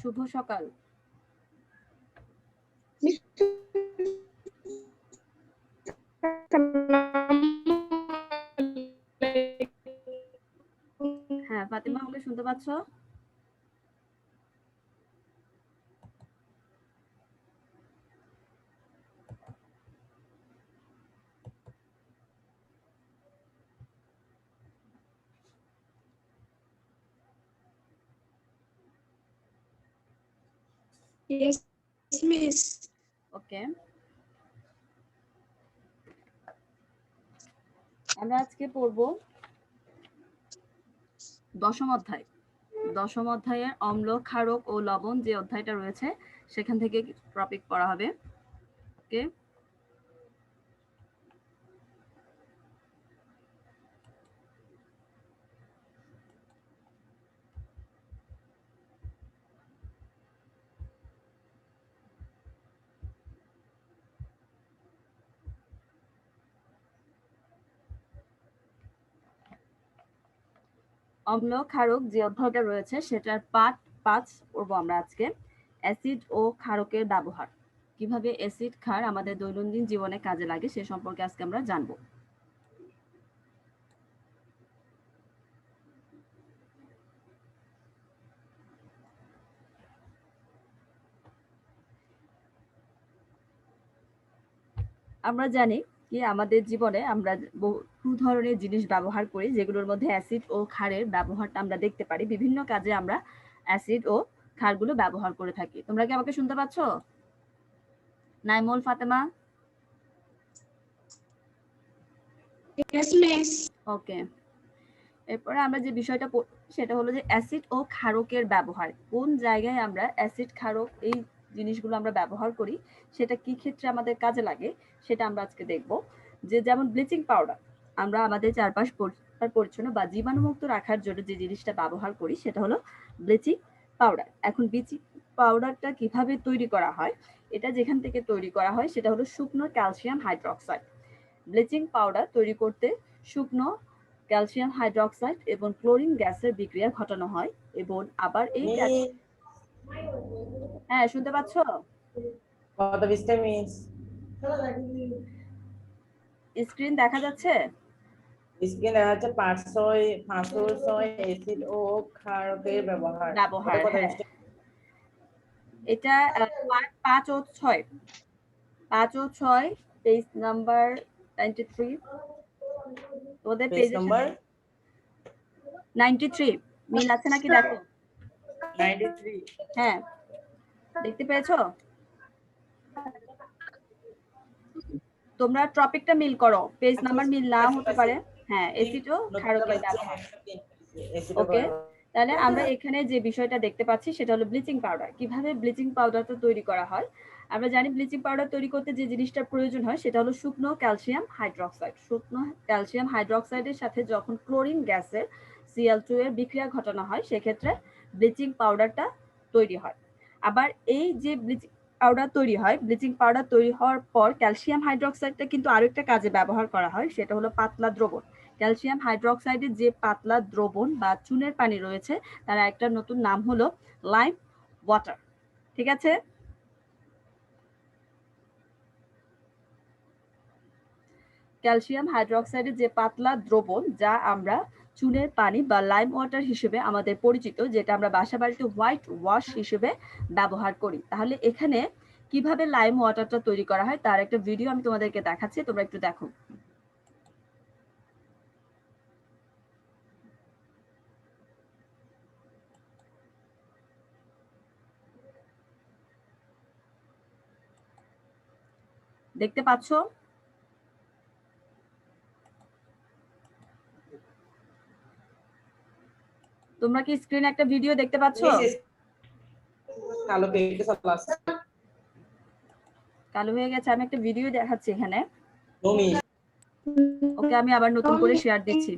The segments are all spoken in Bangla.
শুভ সকাল। হ্যাঁ ফাতেমা, আমাকে শুনতে পাচ্ছ? Yes, miss. ওকে, আমরা আজকে পড়ব দশম অধ্যায়। দশম অধ্যায়ের অম্ল, ক্ষারক ও লবণ যে অধ্যায়টা রয়েছে সেখান থেকে টপিক পড়া হবে। ওকে, অম্ল ক্ষারক যে অধ্যায়টা রয়েছে সেটার পার্ট 5 পড়ব আমরা আজকে। অ্যাসিড ও ক্ষারকের ব্যবহার, কিভাবে অ্যাসিড ক্ষার আমাদের দৈনন্দিন জীবনে কাজে লাগে সে সম্পর্কে আজকে আমরা জানবো। আমরা জানি কি আমাদের জীবনে আমরা বহু ধরনের জিনিস ব্যবহার করি, যেগুলোর মধ্যে অ্যাসিড ও ক্ষারের ব্যবহারটা আমরা দেখতে পারি। বিভিন্ন কাজে আমরা অ্যাসিড ও ক্ষারগুলো ব্যবহার করে থাকি। তোমরা কি আমাকে শুনতে পাচ্ছ? নাইমুল, ফাতেমা? Yes, miss. ওকে, এরপরে আমরা যে বিষয়টা সেটা হলো যে অ্যাসিড ও ক্ষারকের ব্যবহার। কোন জায়গায় আমরা অ্যাসিড ক্ষারক এই জিনিসগুলো আমরা ব্যবহার করি, সেটা কি ক্ষেত্রে আমাদের কাজে লাগে সেটা আমরা আজকে দেখব। যে যেমন ব্লিচিং পাউডার, আমরা আমাদের চারপাশ পরিচ্ছন্ন বা জীবাণুমুক্ত রাখার জন্য যে জিনিসটা ব্যবহার করি সেটা হলো ব্লিচিং পাউডার। এখন ব্লিচিং পাউডারটা কিভাবে তৈরি করা হয়, এটা যেখান থেকে তৈরি করা হয় সেটা হলো শুকনো ক্যালসিয়াম হাইড্রোক্সাইড। ব্লিচিং পাউডার তৈরি করতে শুকনো ক্যালসিয়াম হাইড্রোক্সাইড এবং ক্লোরিন গ্যাসের বিক্রিয়া ঘটানো হয় এবং আবার এই হ্যাঁ শুনতে পাচ্ছ? স্ক্রিন দেখা যাচ্ছে? স্ক্রিন দেখা যাচ্ছে 500 অ্যাসিড ও ক্ষারকের ব্যবহার। হ্যাঁ। এটা 5 ও 6, 5 ও 6 পেজ নাম্বার 93। ওদের পেজ নাম্বার 93 মিল আছে নাকি দেখো। 93, হ্যাঁ দেখতে পেয়েছো? তোমরা টপিকটা মিল করো, পেজ নাম্বার মিল না হতে পারে। হ্যাঁ, অ্যাসিড ও ক্ষারকের ব্যবহার। ওকে, তাহলে আমরা এখানে যে বিষয়টা দেখতে পাচ্ছি সেটা হলো ব্লিচিং পাউডার। কিভাবে ব্লিচিং পাউডারটা তৈরি করা হয়? আমরা জানি ব্লিচিং পাউডার তৈরি করতে যে জিনিসটার প্রয়োজন হয় সেটা হলো শুকনো ক্যালসিয়াম হাইড্রোক্সাইড। শুকনো ক্যালসিয়াম হাইড্রোক্সাইডের সাথে যখন ক্লোরিন গ্যাসের Cl2 এর বিক্রিয়া ঘটানো হয় সেক্ষেত্রে ব্লিচিং পাউডারটা তৈরি হয়। আবার এই যে ব্লিচিং পাউডার তৈরি হয়, ব্লিচিং পাউডার তৈরি হওয়ার পর ক্যালসিয়াম হাইড্রোক্সাইডটা কিন্তু আরেকটা কাজে ব্যবহার করা হয়, সেটা হলো পাতলা দ্রবণ। ক্যালসিয়াম হাইড্রোক্সাইডের যে পাতলা দ্রবণ বা চুনের পানি রয়েছে তার একটা নতুন নাম হলো লাইম ওয়াটার। ঠিক আছে? ক্যালসিয়াম হাইড্রোক্সাইডের যে পাতলা দ্রবণ যা আমরা চুনের পানি বা লাইম ওয়াটার হিসেবে আমাদের পরিচিত, যেটা আমরা বাসা বাড়িতে হোয়াইট ওয়াশ হিসেবে ব্যবহার করি। তাহলে এখানে কিভাবে লাইম ওয়াটারটা তৈরি করা হয় তার একটা ভিডিও আমি তোমাদেরকে দেখাচ্ছি, তোমরা একটু দেখো। দেখতে পাচ্ছ? তোমরা কি স্ক্রিনে একটা ভিডিও দেখতে পাচ্ছ? কালো হয়ে গেছে। আমি একটা ভিডিও দেখাচ্ছি এখানে। ওকে, আমি আবার নতুন করে শেয়ার দিচ্ছি।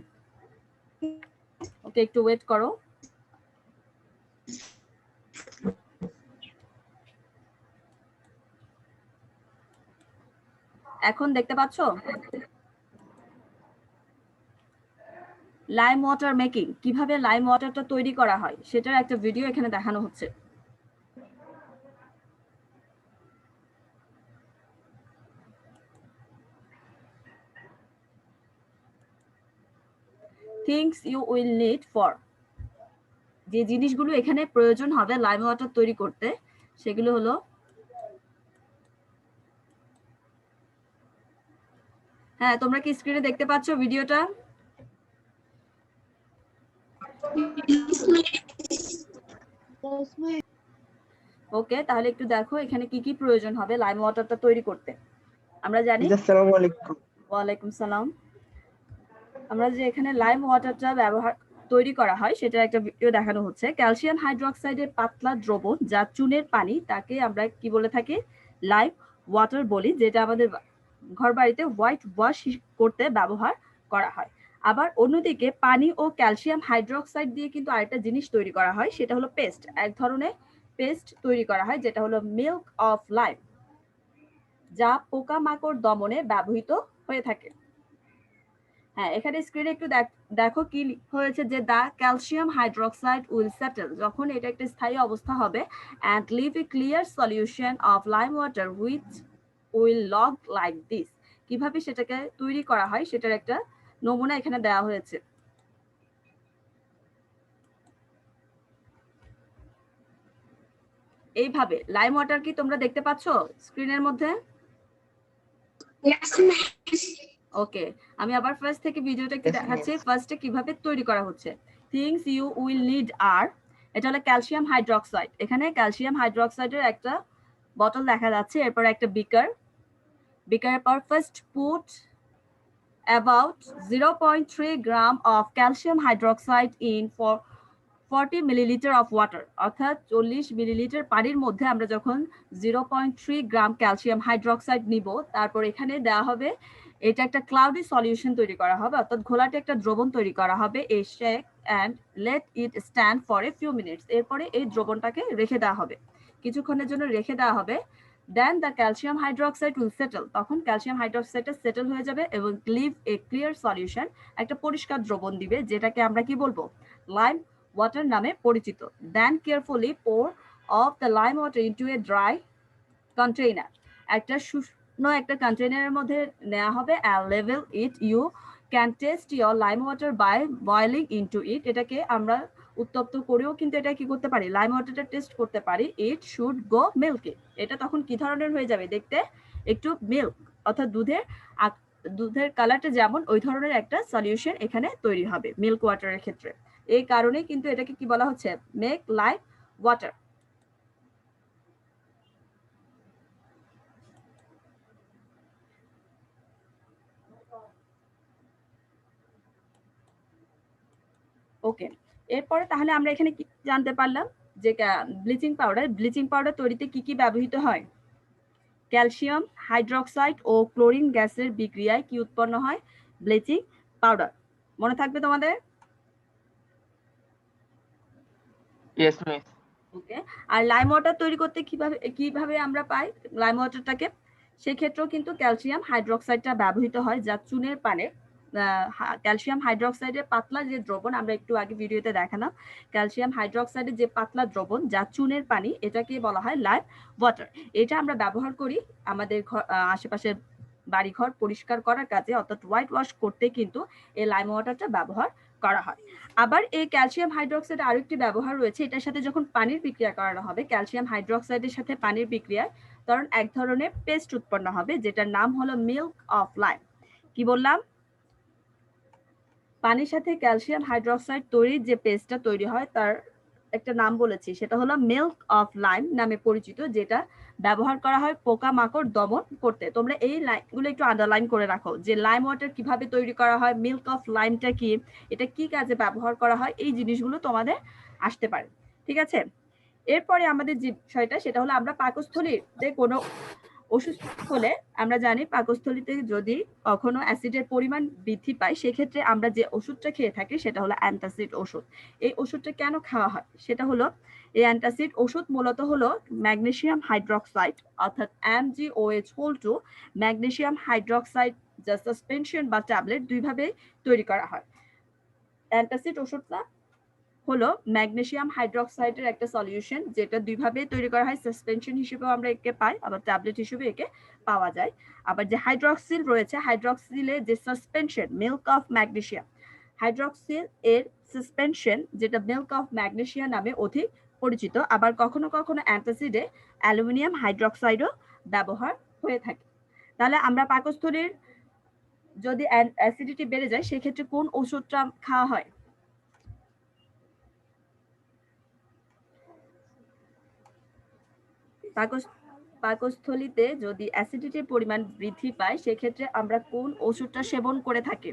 ওকে, একটু ওয়েট করো। এখন দেখতে পাচ্ছ? লাইম ওয়াটার মেকিং, কিভাবে লাইম ওয়াটারটা তৈরি করা হয় সেটার একটা ভিডিও এখানে দেখানো হচ্ছে। Things you will need for, যে জিনিসগুলো এখানে প্রয়োজন হবে লাইম ওয়াটার তৈরি করতে সেগুলো হলো হ্যাঁ তোমরা কি স্ক্রিনে দেখতে পাচ্ছ ভিডিওটা? Yes, miss. ওকে, তাহলে একটু দেখো এখানে কি কি প্রয়োজন হবে লাইম ওয়াটারটা তৈরি করতে। আমরা জানি আসসালামু আলাইকুম। ওয়ালাইকুম সালাম। আমরা যে এখানে লাইম ওয়াটারটা তৈরি করা হয় সেটা একটা ভিডিও দেখানো হচ্ছে। ক্যালসিয়াম হাইড্রোক্সাইডের পাতলা দ্রবণ যা চুনের পানি, তাকে আমরা কি বলে থাকি? লাইম ওয়াটার বলি, যেটা আমাদের ঘর বাড়িতে হোয়াইট ওয়াশ করতে ব্যবহার করা হয়। আবার অন্যদিকে পানি ও ক্যালসিয়াম হাইড্রোক্সাইড দিয়ে কিন্তু আরেকটা জিনিস তৈরি করা হয়, সেটা হলো পেস্ট। এক ধরনের পেস্ট তৈরি করা হয় যেটা হলো মিল্ক অফ লাইম, যা পোকামাকড় দমনে ব্যবহৃত হয়ে থাকে। হ্যাঁ, এখানে স্ক্রিনে একটু দেখো কি হয়েছে, যে the calcium hydroxide will settle, যখন এটা একটা স্থায়ী অবস্থা হবে, and leave a clear solution of lime water which will look like this. কিভাবে সেটাকে তৈরি করা হয় সেটার একটা নমুনা এখানে দেওয়া হয়েছে। এইভাবে লাইম ওয়াটার কি তোমরা দেখতে পাচ্ছ স্ক্রিনের মধ্যে? Yes, miss. ওকে, আমি আবার ফার্স্ট থেকে ভিডিওটা একটু দেখাচ্ছি ফার্স্টে কিভাবে তৈরি করা হচ্ছে। থিংস ইউ উইল নিড আর, এটা হলো ক্যালসিয়াম হাইড্রোক্সাইড। এখানে ক্যালসিয়াম হাইড্রোক্সাইডের একটা বটল দেখা যাচ্ছে, এরপর একটা বিকারের পর first put about 0.3 gram of calcium hydroxide in for 40 milliliter of water, অর্থাৎ 40 মিলিলিটার পানির মধ্যে আমরা যখন 0.3 গ্রাম ক্যালসিয়াম হাইড্রোক্সাইড নিব, তারপর এখানে দেওয়া হবে, এটা একটা ক্লাউডি সলিউশন তৈরি করা হবে, অর্থাৎ ঘোলাটে একটা দ্রবণ তৈরি করা হবে। এই shake and let it stand for a few minutes, এরপরে এই দ্রবণটাকে রেখে দেওয়া হবে, কিছুক্ষণের জন্য রেখে দেওয়া হবে। Then the calcium hydroxide will settle, তখন ক্যালসিয়াম হাইড্রোক্সাইডটা সেটেল হয়ে যাবে এবং লিভ এ ক্লিয়ার সলিউশন, একটা পরিষ্কার দ্রবণ দিবে, যেটাকে আমরা কি বলবো? লাইম ওয়াটার নামে পরিচিত। Then carefully pour off the lime water into a dry container, একটা শুকনো একটা কন্টেইনারের মধ্যে নেওয়া হবে। And level it, you can test your lime water by boiling into it, এটাকে আমরা উত্তপ্ত করেও কিন্তু এটা কি করতে পারি? লাইম ওয়াটারটা টেস্ট করতে পারি। ইট শুড গো মিল্কি, এটা তখন কি ধরনের হয়ে যাবে? দেখতে একটু মিল্ক, অর্থাৎ দুধের কালারটা যেমন ওই ধরনের একটা সলিউশন এখানে তৈরি হবে মিল্ক ওয়াটারের ক্ষেত্রে। এই কারণে কিন্তু এটাকে কি বলা হচ্ছে? Make lime water. ওকে, এরপরে তাহলে আমরা এখানে কি জানতে পারলাম? যে ব্লিচিং পাউডার তৈরিতে কি কি ব্যবহৃত হয়? ক্যালসিয়াম হাইড্রোক্সাইড ও ক্লোরিন গ্যাসের বিক্রিয়ায় কি উৎপন্ন হয়? Bleaching powder. মনে থাকবে তোমাদের? Yes miss. ওকে, আর লাইম ওয়াটার তৈরি করতে কিভাবে আমরা পাই লাইম ওয়াটারটাকে? সেক্ষেত্রেও কিন্তু ক্যালসিয়াম হাইড্রোক্সাইডটা ব্যবহৃত হয়, যা চুনের পানে ক্যালসিয়াম হাইড্রোক্সাইডের পাতলা যে দ্রবণ, আমরা একটু আগে ভিডিওতে দেখালাম, ক্যালসিয়াম হাইড্রোক্সাইডের যে পাতলা দ্রবণ যা চুনের পানি, এটাকে বলা হয় লাইম ওয়াটার। এটা আমরা ব্যবহার করি আমাদের আশেপাশের বাড়িঘর পরিষ্কার করার কাজে, অর্থাৎ হোয়াইট ওয়াশ করতে কিন্তু এই লাইম ওয়াটারটা ব্যবহার করা হয়। আবার এই ক্যালসিয়াম হাইড্রোক্সাইড আরেকটি ব্যবহার রয়েছে, এটার সাথে যখন পানির বিক্রিয়া করানো হবে, ক্যালসিয়াম হাইড্রোক্সাইডের সাথে পানির বিক্রিয়ায় তখন এক ধরনের পেস্ট উৎপন্ন হবে, যেটার নাম হলো মিল্ক অফ লাইম। কি বললাম? পানির সাথে ক্যালসিয়াম হাইড্রোক্সাইড তৈরির যে পেস্টটা তৈরি হয় তার একটা নাম বলেছি, সেটা হলো মিল্ক অফ লাইম নামে পরিচিত, যেটা ব্যবহার করা হয় পোকামাকড় দমন করতে। তোমরা এই লাইনগুলো একটু আন্ডারলাইন করে রাখো, যে লাইম ওয়াটার কিভাবে তৈরি করা হয়, মিল্ক অফ লাইমটা কি, এটা কি কাজে ব্যবহার করা হয়, এই জিনিসগুলো তোমাদের আসতে পারে। ঠিক আছে, এরপরে আমাদের যে বিষয়টা সেটা হলো, আমরা পাকস্থলীতে কোনো অসুস্থ হলে আমরা জানি পাকস্থলীতে যদি কখনো অ্যাসিডের পরিমাণ বৃদ্ধি পায়, সেক্ষেত্রে আমরা যে ওষুধটা খেয়ে থাকি সেটা হলো অ্যান্টাসিড ওষুধ। এই ওষুধটা কেন খাওয়া হয়? সেটা হলো, এই অ্যান্টাসিড ওষুধ মূলত হলো ম্যাগনেসিয়াম হাইড্রোক্সাইড, অর্থাৎ MgOH2 ম্যাগনেসিয়াম হাইড্রোক্সাইড যা সাসপেনশন বা ট্যাবলেট দুইভাবে তৈরি করা হয়। অ্যান্টাসিড ওষুধটা হলো ম্যাগনেসিয়াম হাইড্রোক্সাইডের একটা সলিউশন, যেটা দুইভাবে তৈরি করা হয়, সাসপেনশন হিসেবেও আমরা একে পাই, আবার ট্যাবলেট হিসেবে একে পাওয়া যায়। আবার যে হাইড্রক্সিল রয়েছে, হাইড্রক্সিলের যে suspension milk of magnesium, hydroxyl এর সাসপেনশন যেটা মিল্ক অফ ম্যাগনেসিয়া নামে অধিক পরিচিত। আবার কখনো কখনো অ্যান্টাসিডে অ্যালুমিনিয়াম হাইড্রক্সাইডও ব্যবহার হয়ে থাকে। তাহলে আমরা পাকস্থলীর যদি অ্যাসিডিটি বেড়ে যায় সেক্ষেত্রে কোন ওষুধটা খাওয়া হয়? পাকস্থলীতে যদি অ্যাসিডিটির পরিমাণ বৃদ্ধি পায় সেক্ষেত্রে আমরা কোন ওষুধটা সেবন করে থাকি?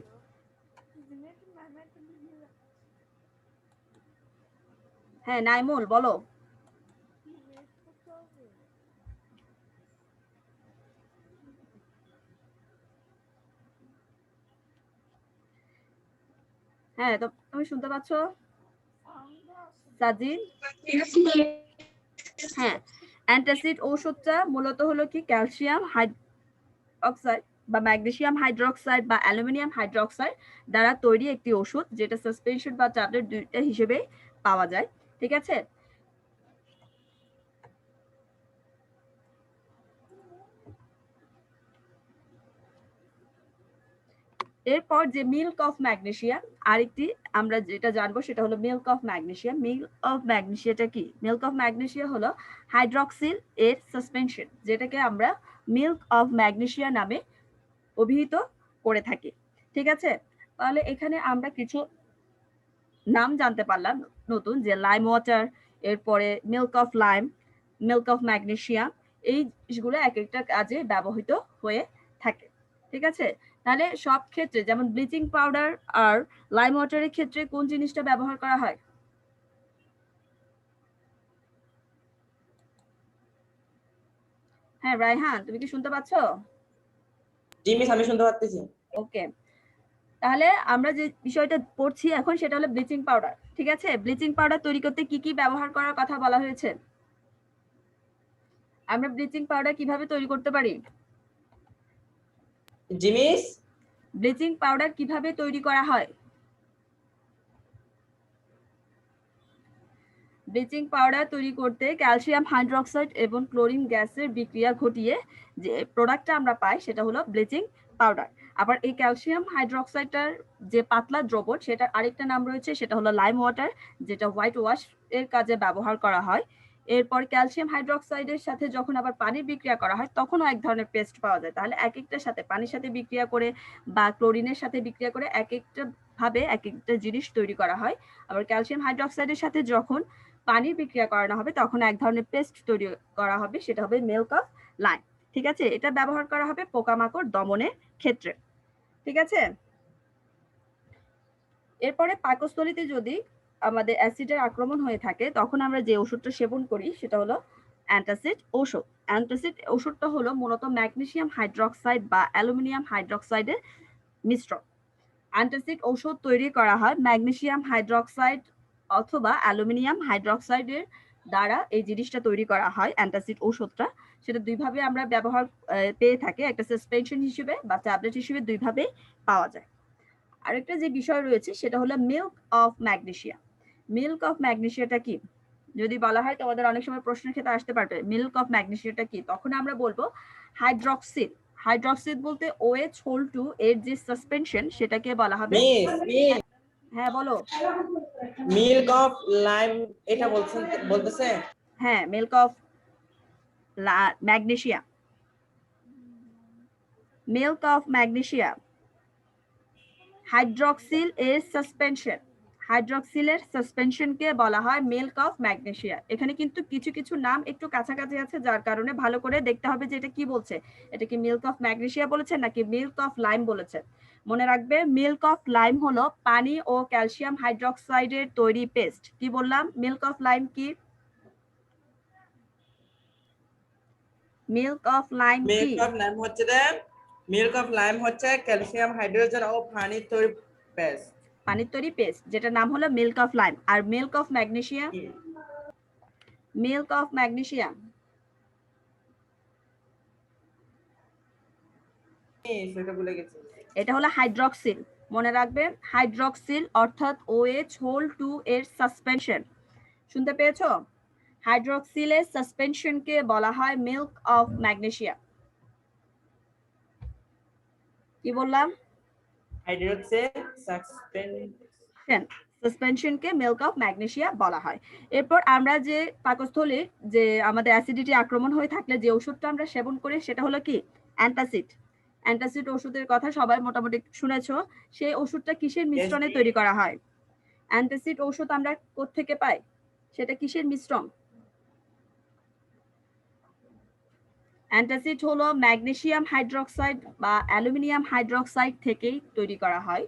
হ্যাঁ নাইমুল বলো। হ্যাঁ তো তুমি শুনতে পাচ্ছ সাজিদ? Yes, miss. হ্যাঁ, অ্যান্টাসিড ঔষধটা মূলত হলো কি ক্যালসিয়াম হাইড্রক্সাইড বা ম্যাগনেসিয়াম হাইড্রক্সাইড বা অ্যালুমিনিয়াম হাইড্রক্সাইড দ্বারা তৈরি একটি ওষুধ যেটা সাসপেনশন বা ট্যাবলেট দুইটা হিসেবে পাওয়া যায়। ঠিক আছে? এরপর যে মিল্ক অফ ম্যাগনেসিয়া আরেকটি আমরা যেটা জানবো সেটা হলো milk of magnesia. Milk of ম্যাগনেসিয়াটা কি? মিল্ক অফ ম্যাগনেসিয়া হলো হাইড্রক্সিল এর সাসপেনশন যেটাকে আমরা মিল্ক অফ ম্যাগনেসিয়া নামে অভিহিত করে থাকি। ঠিক আছে? তাহলে এখানে আমরা কিছু নাম জানতে পারলাম নতুন, যে লাইম ওয়াটার, এরপরে milk of lime, milk of magnesia, এইগুলো এক একটা কাজে ব্যবহৃত হয়ে থাকে। ঠিক আছে? তাহলে সব ক্ষেত্রে যেমন ব্লিচিং পাউডার আর লাইম ওয়াটারের ক্ষেত্রে কোন জিনিসটা ব্যবহার করা হয়? হ্যাঁ রায়হান, তুমি কি শুনতে পাচ্ছ? জি মিস, আমি শুনতে পাচ্ছি। ওকে, তাহলে আমরা যে বিষয়টা পড়ছি এখন সেটা হলো ব্লিচিং পাউডার। ঠিক আছে? ব্লিচিং পাউডার তৈরি করতে কি কি ব্যবহার করার কথা বলা হয়েছে? আমরা ব্লিচিং পাউডার কিভাবে তৈরি করতে পারি? জি মিস। ব্লিচিং পাউডার কিভাবে তৈরি করা হয়? ব্লিচিং পাউডার তৈরি করতে ক্যালসিয়াম হাইড্রক্সাইড এবং ক্লোরিন গ্যাসের বিক্রিয়া ঘটিয়ে যে প্রোডাক্টটা আমরা পাই সেটা হলো ব্লিচিং পাউডার। আবার এই ক্যালসিয়াম হাইড্রক্সাইডটার যে পাতলা দ্রবণ সেটার আরেকটা নাম রয়েছে, সেটা হলো লাইম ওয়াটার, যেটা হোয়াইট ওয়াশ এর কাজে ব্যবহার করা হয়। এরপর ক্যালসিয়াম হাইড্রক্সাইডের সাথে যখন আবার পানির বিক্রিয়া করা হয় তখনও এক ধরনের পেস্ট পাওয়া যায়। তাহলে এক একটার সাথে পানির সাথে বিক্রিয়া করে বা ক্লোরিনের সাথে বিক্রিয়া করে এক একটা ভাবে এক একটা জিনিস তৈরি করা হয়। আবার ক্যালসিয়াম হাইড্রক্সাইডের সাথে যখন পানির বিক্রিয়া করানো হবে তখন এক ধরনের পেস্ট তৈরি করা হবে, সেটা হবে মিল্ক অফ লাইম। ঠিক আছে? এটা ব্যবহার করা হবে পোকামাকড় দমনের ক্ষেত্রে। ঠিক আছে? এরপরে পাকস্থলীতে যদি আমাদের অ্যাসিডের আক্রমণ হয়ে থাকে তখন আমরা যে ওষুধটা সেবন করি সেটা হলো অ্যান্টাসিড ঔষধ। অ্যান্টাসিড ওষুধটা হলো মূলত ম্যাগনেসিয়াম হাইড্রক্সাইড বা অ্যালুমিনিয়াম হাইড্রক্সাইডের মিশ্রণ। অ্যান্টাসিড ঔষধ তৈরি করা হয় ম্যাগনেসিয়াম হাইড্রক্সাইড অথবা অ্যালুমিনিয়াম হাইড্রক্সাইডের দ্বারা এই জিনিসটা তৈরি করা হয়। অ্যান্টাসিড ঔষধটা সেটা দুইভাবে আমরা ব্যবহার পেয়ে থাকি, একটা সাসপেনশন হিসেবে বা ট্যাবলেট হিসেবে দুইভাবে পাওয়া যায়। আরেকটা যে বিষয় রয়েছে সেটা হলো milk of magnesia. Milk of ম্যাগনেসিয়াটা কি? যদি বলা হয় তোমাদের অনেক সময় প্রশ্নের ক্ষেত্রে আসতে পারবে মিল্ক অফ ম্যাগনেসিয়াটা কি, তখন আমরা বলবো হাইড্রক্সিল। হাইড্রক্সিল বলতে OH হোল 2 এর যে সাসপেনশন সেটাকে বলা হবে। মিস, হ্যাঁ বলো। মিল্ক অফ লাইম এটা বলতেছে? হ্যাঁ, milk of magnesia. Milk of magnesia hydroxyl এর সাসপেনশন। হাইড্রক্সিলের সাসপেনশনকে বলা হয় মিল্ক অফ ম্যাগনেসিয়া। এখানে কিন্তু কিছু কিছু নাম একটু কাছাকাছি আছে যার কারণে ভালো করে দেখতে হবে যে এটা কি বলছে। এটা কি মিল্ক অফ ম্যাগনেসিয়া বলেছে নাকি মিল্ক অফ লাইম বলেছে। মনে রাখবে মিল্ক অফ লাইম হলো পানি ও ক্যালসিয়াম হাইড্রক্সাইডের তৈরি পেস্ট। কি বললাম? মিল্ক অফ লাইম কি? মিল্ক অফ লাইম কি? মিল্ক অফ লাইম হচ্ছে ক্যালসিয়াম হাইড্রোজেন ও পানির তৈরি পেস্ট। পানির তৈরি পেস্ট যেটার নাম হলো মিল্ক অফ লাইম। আর milk of magnesia? Milk of magnesia সেটা ভুলে গেছি। এটা হলো হাইড্রক্সিল। মনে রাখবে হাইড্রক্সিল অর্থাৎ OH হোল 2 এর সাসপেনশন। শুনতে পেয়েছো? হাইড্রক্সিলের সাসপেনশনকে বলা হয় মিল্ক অফ ম্যাগনেসিয়া। কি বললাম? হাইড্রোক্সে সাসপেনশন সাসপেনশনকে মিল্ক অফ ম্যাগনেসিয়া বলা হয়। এরপর আমরা যে পাকস্থলীর যে আমাদের অ্যাসিডিটি আক্রমণ হয়ে থাকলে যে ওষুধটা আমরা সেবন করি সেটা হলো কি অ্যান্টাসিড। অ্যান্টাসিড ওষুধের কথা সবাই মোটামুটি শুনেছো। সেই ওষুধটা কিসের মিশ্রণে তৈরি করা হয়? অ্যান্টাসিড ওষুধ আমরা কোত্থেকে পাই? সেটা কিসের মিশ্রণ? অ্যান্টাসিড হলো ম্যাগনেসিয়াম হাইড্রোক্সাইড বা অ্যালুমিনিয়াম হাইড্রোক্সাইড থেকেই তৈরি করা হয়।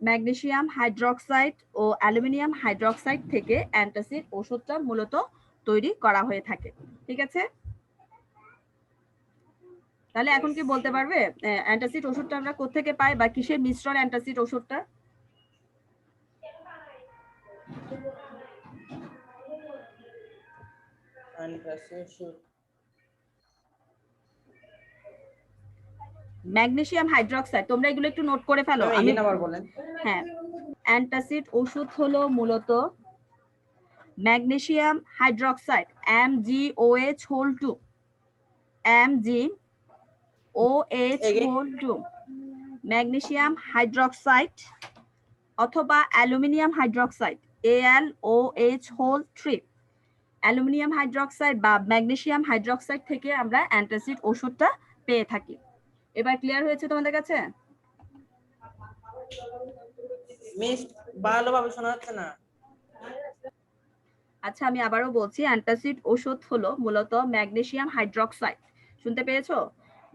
ম্যাগনেসিয়াম হাইড্রোক্সাইড ও অ্যালুমিনিয়াম হাইড্রোক্সাইড থেকে অ্যান্টাসিড ওষুধটা মূলত তৈরি করা হয়ে থাকে। ঠিক আছে, তাহলে এখন কি বলতে পারবে অ্যান্টাসিড ওষুধটা আমরা কোত্থেকে পাই বা কিসের মিশ্রণ অ্যান্টাসিড ওষুধটা? ম্যাগনেসিয়াম হাইড্রোক্সাইড, তোমরা এগুলো একটু নোট করে ফেলো। আমি আবার বলেন। হ্যাঁ, অ্যান্টাসিড ওষুধ হলো মূলত magnesium hydroxide MgOH2 MgOH2 magnesium hydroxide অথবা aluminium hydroxide AlOH3। Aluminium hydroxide বা ম্যাগনেসিয়াম হাইড্রোক্সাইড থেকে আমরা অ্যান্টাসিড ওষুধটা পেয়ে থাকি। এবার ক্লিয়ার হয়েছে তোমাদের কাছে? মিস ভালোভাবে শোনা যাচ্ছে না। আচ্ছা, আমি আবারও বলছি, অ্যান্টাসিড ওষুধ হলো মূলত ম্যাগনেসিয়াম হাইড্রোক্সাইড। শুনতে পেয়েছো?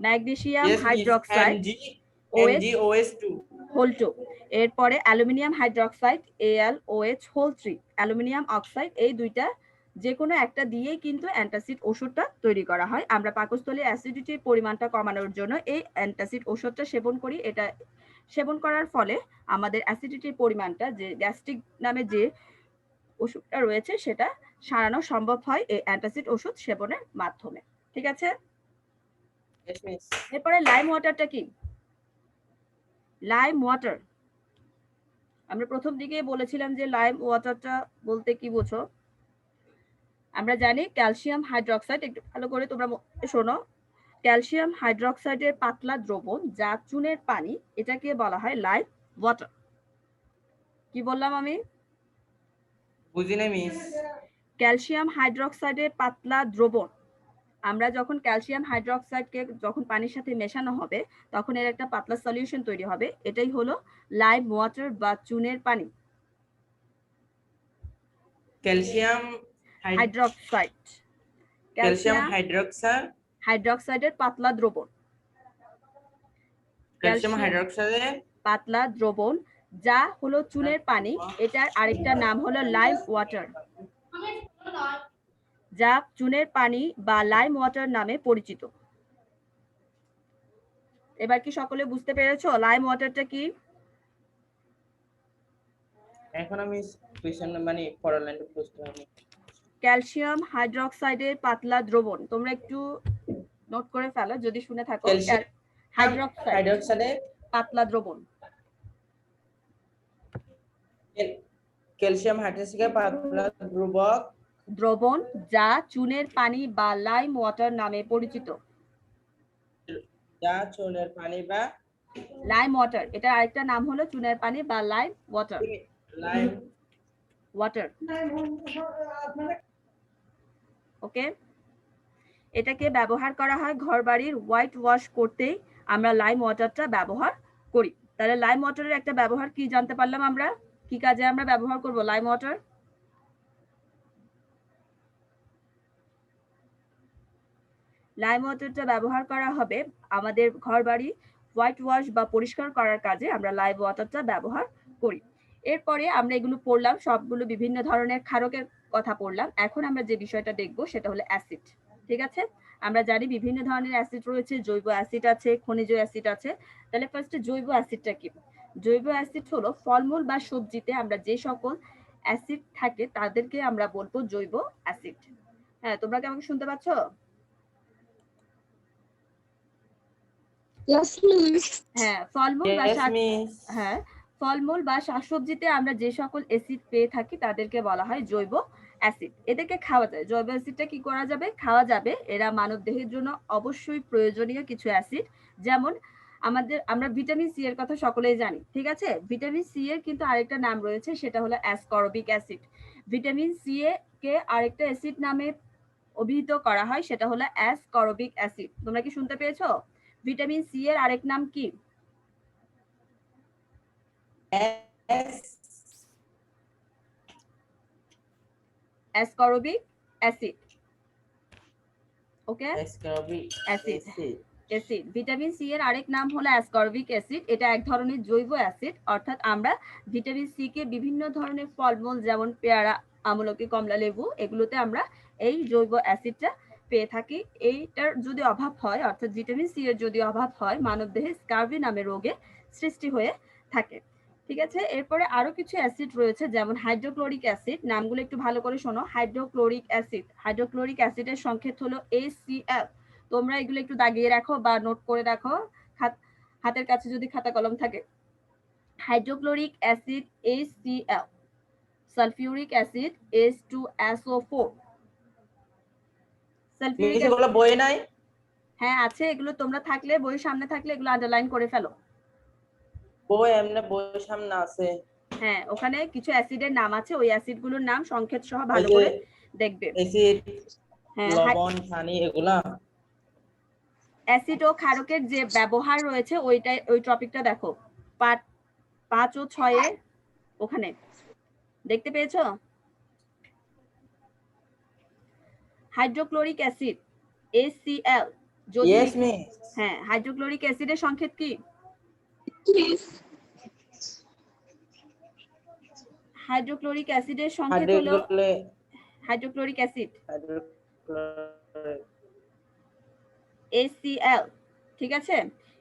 ম্যাগনেসিয়াম হাইড্রোক্সাইড MgOH2 এরপরে aluminium hydroxide AlOH3 aluminium oxide, এই দুইটা যে কোনো একটা দিয়েই কিন্তু অ্যান্টাসিড ওষুধটা তৈরি করা হয়। আমরা পাকস্থলী অ্যাসিডিটির পরিমাণটা কমানোর জন্য এই অ্যান্টাসিড ওষুধটা সেবন করি। এটা সেবন করার ফলে আমাদের অ্যাসিডিটির পরিমাণটা, যে গ্যাস্ট্রিক নামে যে ওষুধটা রয়েছে, সেটা সারানো সম্ভব হয় এই অ্যান্টাসিড ওষুধ সেবনের মাধ্যমে। ঠিক আছে, এরপরে লাইম ওয়াটারটা কি? লাইম ওয়াটার, আমরা প্রথম দিকে বলেছিলাম যে লাইম ওয়াটারটা বলতে কি বোঝো? আমরা জানি ক্যালসিয়াম হাইড্রোক্সাইড, একটু ভালো করে তোমরা শোনো, ক্যালসিয়াম হাইড্রোক্সাইডের পাতলা দ্রবণ যা চুনের পানি, এটাকে বলা হয় লাইম ওয়াটার। কি বললাম আমি? বুঝি না মিস। ক্যালসিয়াম হাইড্রোক্সাইডের পাতলা দ্রবণ, আমরা যখন ক্যালসিয়াম হাইড্রোক্সাইডকে যখন পানির সাথে মেশানো হবে তখন এর একটা পাতলা সলিউশন তৈরি হবে, এটাই হলো লাইম ওয়াটার বা চুনের পানি। ক্যালসিয়াম হাইড্রোক্সাইড, ক্যালসিয়াম হাইড্রোক্সাইডের পাতলা দ্রবণ, ক্যালসিয়াম হাইড্রোক্সাইডের পাতলা দ্রবণ যা হলো চুনের পানি, এটার আরেকটা নাম হলো লাইম ওয়াটার, যা চুনের পানি বা লাইম ওয়াটার নামে পরিচিত। এবার কি সকলে বুঝতে পেরেছো লাইম ওয়াটারটা কি? এখন আমি কোশ্চেন মানে পরের লাইনটা বুঝতে পারিনি। ক্যালসিয়াম হাইড্রোক্সাইডের পাতলা দ্রবণ, তোমরা একটু নোট করে ফেলো যদি শুনে থাকো। হাইড্রোক্সাইডের পাতলা দ্রবণ, ক্যালসিয়াম হাইড্রোক্সাইডের পাতলা দ্রবণ যা চুনের পানি বা লাইম ওয়াটার নামে পরিচিত। যা চুনের পানি বা লাইম ওয়াটার, এটা আরেকটা নাম হলো চুনের পানি বা লাইম ওয়াটার। লাইম ওয়াটার, ওকে। এটাকে ব্যবহার করা হয় ঘরবাড়ির হোয়াইট ওয়াশ করতেই আমরা লাইম ওয়াটারটা ব্যবহার করি। তাহলে লাইম ওয়াটারের একটা ব্যবহার কি জানতে পারলাম আমরা, কি কাজে আমরা ব্যবহার করব লাইম ওয়াটার? লাইম ওয়াটারটা ব্যবহার করা হবে আমাদের ঘরবাড়ি হোয়াইট ওয়াশ বা পরিষ্কার করার কাজে আমরা লাইম ওয়াটারটা ব্যবহার করি। এরপরে আমরা এগুলো পড়লাম, সবগুলো বিভিন্ন ধরনের ক্ষারকের কথা পড়লাম। এখন আমরা যে বিষয়টা দেখব সেটা হলো অ্যাসিড। ঠিক আছে, আমরা জানি বিভিন্ন ধরনের অ্যাসিড রয়েছে, জৈব অ্যাসিড আছে, খনিজ অ্যাসিড আছে। তাহলে ফার্স্টে জৈব অ্যাসিডটা কি? জৈব অ্যাসিড হলো ফলমূল বা সবজিতে আমরা যে সকল অ্যাসিড থাকে তাদেরকে আমরা বলবো জৈব অ্যাসিড। হ্যাঁ, তোমরা কি আমাকে শুনতে পাচ্ছ? Yes, miss. হ্যাঁ, ফলমূল বা ফলমূল বা শাকসবজিতে আমরা যে সকল অ্যাসিড পেয়ে থাকি তাদেরকে বলা হয় জৈব অ্যাসিড। এদেরকে খাওয়া যায়। জৈব অ্যাসিডটা কি করা যাবে? খাওয়া যাবে। এরা মানবদেহের জন্য অবশ্যই প্রয়োজনীয় কিছু অ্যাসিড, যেমন আমরা ভিটামিন সি এর কথা সকলেই জানি, ঠিক আছে? ভিটামিন সি এর কিন্তু আরেকটা নাম রয়েছে, সেটা হলো ascorbic acid. Vitamin C K আরেকটা অ্যাসিড নামে অভিহিত করা হয়, সেটা হলো অ্যাসকর্বিক অ্যাসিড। তোমরা কি শুনতে পেয়েছো? ভিটামিন সি এর আরেক নাম কি? Ascorbic acid. Okay, acid acid. Vitamin C এর আরেক নাম হলো অ্যাসকর্বিক অ্যাসিড। এটা এক ধরনের জৈব অ্যাসিড, অর্থাৎ আমরা ভিটামিন সি কে বিভিন্ন ধরনের ফলমূল যেমন পেয়ারা, আমলকি, কমলা লেবু এগুলোতে আমরা এই জৈব অ্যাসিডটা পেয়ে থাকি। এইটার যদি অভাব হয়, অর্থাৎ ভিটামিন সি এর যদি অভাব হয়, মানবদেহে স্কার্বি নামে রোগে সৃষ্টি হয়ে থাকে। ঠিক আছে, এরপরে আরো কিছু অ্যাসিড রয়েছে, যেমন হাইড্রোক্লোরিক অ্যাসিড। নামগুলো একটু ভালো করে শোনো। হাইড্রোক্লোরিক অ্যাসিড, হাইড্রোক্লোরিক অ্যাসিডের সংক্ষেপ হলো HCl। তোমরা এগুলো একটু দাগিয়ে রাখো বা নোট করে রাখো হাতের কাছে যদি খাতা কলম থাকে। Hydrochloric acid HCl, sulphuric acid H2SO4। Sulphuric acid বই নাই? হ্যাঁ আছে, এগুলো তোমরা থাকলে বইয়ের সামনে থাকলে এগুলো আন্ডারলাইন করে ফেলো। বই এমনি বইয়ের সামনে আছে। হ্যাঁ, ওখানে কিছু অ্যাসিডের নাম আছে, ওই অ্যাসিডগুলোর নাম সংক্ষেপ সহ ভালো করে দেখবে। অ্যাসিড, হ্যাঁ, লবণ, পানি এগুলা। অ্যাসিড ও ক্ষারকের যে ব্যবহার রয়েছে ওই টপিকটা দেখো, পার্ট 5 ও 6 এ ওখানে দেখতে পেয়েছো? হাইড্রোক্লোরিক অ্যাসিড HCl যদি হ্যাঁ, হাইড্রোক্লোরিক অ্যাসিডের সংক্ষেপ কি? Yes. হাইড্রোক্লোরিক অ্যাসিডের সংক্ষেপ হলো হাইড্রোক্লোরিক অ্যাসিড HCl। ঠিক আছে,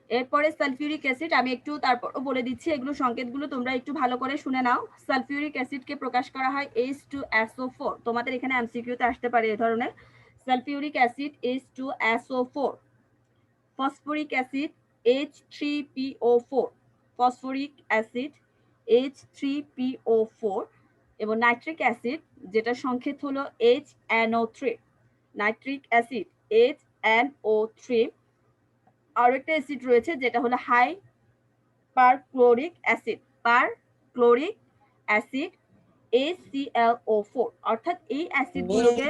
এরপরে সালফিউরিক অ্যাসিড আমি একটু তারপরও বলে দিচ্ছি, এগুলো সংকেতগুলো তোমরা একটু ভালো করে শুনে নাও। সালফিউরিক অ্যাসিডকে প্রকাশ করা হয় H2SO4। তোমাদের এখানে এমসিকিউতে আসতে পারে এই ধরনের। Sulphuric acid H2SO4। Phosphoric acid H3PO4, phosphoric acid H3PO4 এবং নাইট্রিক অ্যাসিড যেটা সংক্ষেপ হলো HNO3, নাইট্রিক অ্যাসিড HNO3। আর একটা অ্যাসিড রয়েছে যেটা হলো high perchloric acid, perchloric acid HClO4। অর্থাৎ এই অ্যাসিডগুলোকে